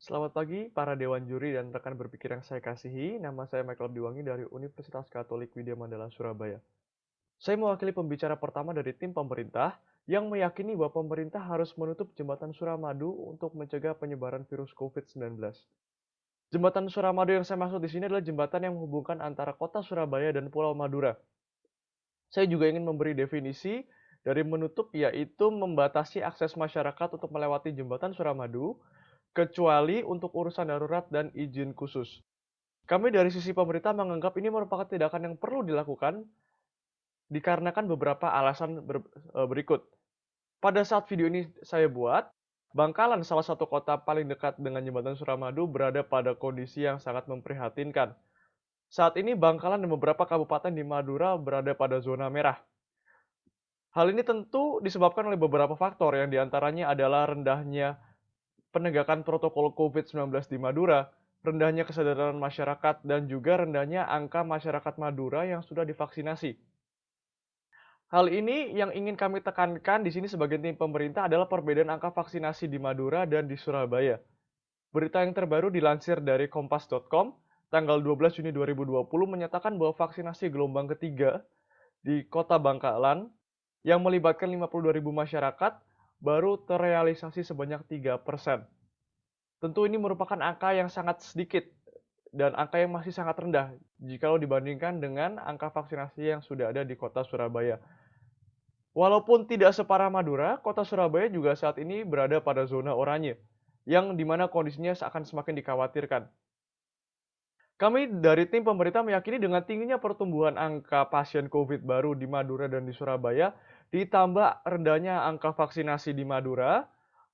Selamat pagi para dewan juri dan rekan berpikir yang saya kasihi. Nama saya Michael Abdiwangi dari Universitas Katolik Widya Mandala, Surabaya. Saya mewakili pembicara pertama dari tim pemerintah yang meyakini bahwa pemerintah harus menutup jembatan Suramadu untuk mencegah penyebaran virus COVID-19. Jembatan Suramadu yang saya maksud di sini adalah jembatan yang menghubungkan antara kota Surabaya dan Pulau Madura. Saya juga ingin memberi definisi dari menutup, yaitu membatasi akses masyarakat untuk melewati jembatan Suramadu kecuali untuk urusan darurat dan izin khusus. Kami dari sisi pemerintah menganggap ini merupakan tindakan yang perlu dilakukan dikarenakan beberapa alasan berikut. Pada saat video ini saya buat, Bangkalan, salah satu kota paling dekat dengan jembatan Suramadu, berada pada kondisi yang sangat memprihatinkan. Saat ini Bangkalan dan beberapa kabupaten di Madura berada pada zona merah. Hal ini tentu disebabkan oleh beberapa faktor yang diantaranya adalah rendahnya penegakan protokol COVID-19 di Madura, rendahnya kesadaran masyarakat, dan juga rendahnya angka masyarakat Madura yang sudah divaksinasi. Hal ini yang ingin kami tekankan di sini sebagai tim pemerintah adalah perbedaan angka vaksinasi di Madura dan di Surabaya. Berita yang terbaru dilansir dari kompas.com tanggal 12 Juni 2020 menyatakan bahwa vaksinasi gelombang ketiga di Kota Bangkalan yang melibatkan 52.000 masyarakat baru terrealisasi sebanyak 3%. Tentu ini merupakan angka yang sangat sedikit dan angka yang masih sangat rendah jika dibandingkan dengan angka vaksinasi yang sudah ada di kota Surabaya. Walaupun tidak separah Madura, kota Surabaya juga saat ini berada pada zona oranye, yang dimana kondisinya akan semakin dikhawatirkan. Kami dari tim pemerintah meyakini dengan tingginya pertumbuhan angka pasien COVID baru di Madura dan di Surabaya, ditambah rendahnya angka vaksinasi di Madura,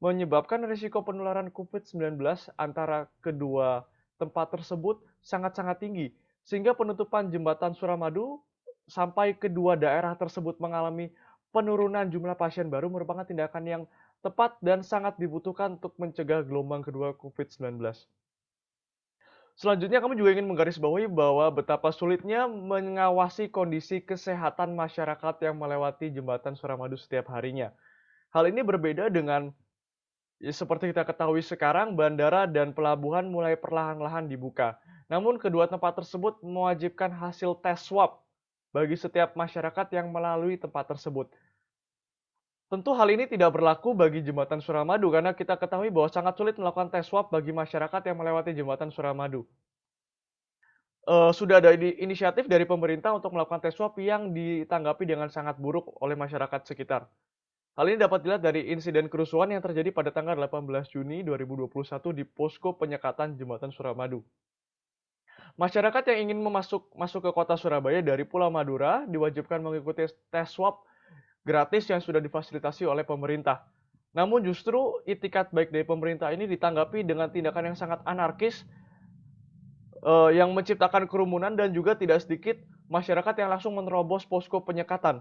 menyebabkan risiko penularan COVID-19 antara kedua tempat tersebut sangat-sangat tinggi, sehingga penutupan jembatan Suramadu sampai kedua daerah tersebut mengalami penurunan jumlah pasien baru merupakan tindakan yang tepat dan sangat dibutuhkan untuk mencegah gelombang kedua COVID-19. Selanjutnya kami juga ingin menggarisbawahi bahwa betapa sulitnya mengawasi kondisi kesehatan masyarakat yang melewati jembatan Suramadu setiap harinya. Hal ini berbeda dengan seperti kita ketahui sekarang, bandara dan pelabuhan mulai perlahan-lahan dibuka. Namun kedua tempat tersebut mewajibkan hasil tes swab bagi setiap masyarakat yang melalui tempat tersebut. Tentu hal ini tidak berlaku bagi jembatan Suramadu karena kita ketahui bahwa sangat sulit melakukan tes swab bagi masyarakat yang melewati jembatan Suramadu. Sudah ada inisiatif dari pemerintah untuk melakukan tes swab yang ditanggapi dengan sangat buruk oleh masyarakat sekitar. Hal ini dapat dilihat dari insiden kerusuhan yang terjadi pada tanggal 18 Juni 2021 di posko penyekatan Jembatan Suramadu. Masyarakat yang ingin masuk ke kota Surabaya dari Pulau Madura diwajibkan mengikuti tes swab gratis yang sudah difasilitasi oleh pemerintah. Namun justru itikat baik dari pemerintah ini ditanggapi dengan tindakan yang sangat anarkis yang menciptakan kerumunan dan juga tidak sedikit masyarakat yang langsung menerobos posko penyekatan.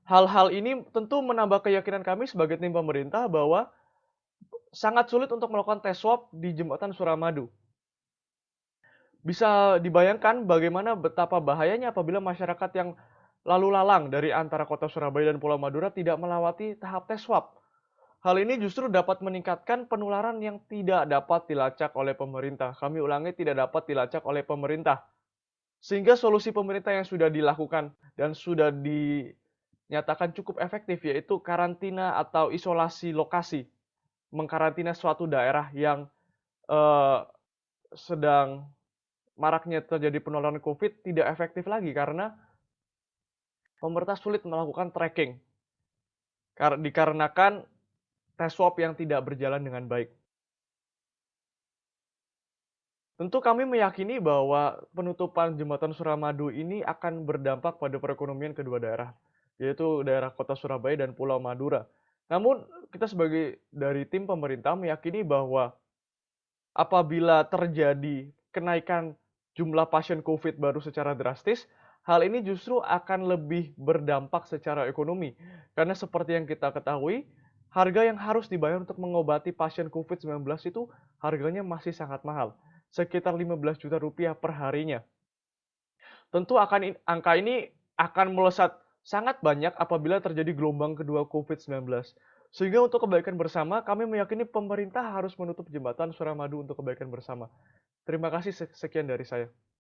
Hal-hal ini tentu menambah keyakinan kami sebagai tim pemerintah bahwa sangat sulit untuk melakukan tes swab di jembatan Suramadu. Bisa dibayangkan bagaimana betapa bahayanya apabila masyarakat yang lalu lalang dari antara kota Surabaya dan Pulau Madura tidak melewati tahap tes swab. Hal ini justru dapat meningkatkan penularan yang tidak dapat dilacak oleh pemerintah. Kami ulangi, tidak dapat dilacak oleh pemerintah. Sehingga solusi pemerintah yang sudah dilakukan dan sudah dinyatakan cukup efektif yaitu karantina atau isolasi lokasi. Mengkarantina suatu daerah yang eh, sedang maraknya terjadi penularan COVID tidak efektif lagi karena pemerintah sulit melakukan tracking dikarenakan tes swab yang tidak berjalan dengan baik. Tentu kami meyakini bahwa penutupan jembatan Suramadu ini akan berdampak pada perekonomian kedua daerah, yaitu daerah kota Surabaya dan Pulau Madura. Namun, kita sebagai dari tim pemerintah meyakini bahwa apabila terjadi kenaikan jumlah pasien COVID baru secara drastis, hal ini justru akan lebih berdampak secara ekonomi. Karena seperti yang kita ketahui, harga yang harus dibayar untuk mengobati pasien COVID-19 itu harganya masih sangat mahal, sekitar 15 juta rupiah per harinya. Tentu angka ini akan melesat sangat banyak apabila terjadi gelombang kedua COVID-19. Sehingga untuk kebaikan bersama, kami meyakini pemerintah harus menutup jembatan Suramadu untuk kebaikan bersama. Terima kasih, sekian dari saya.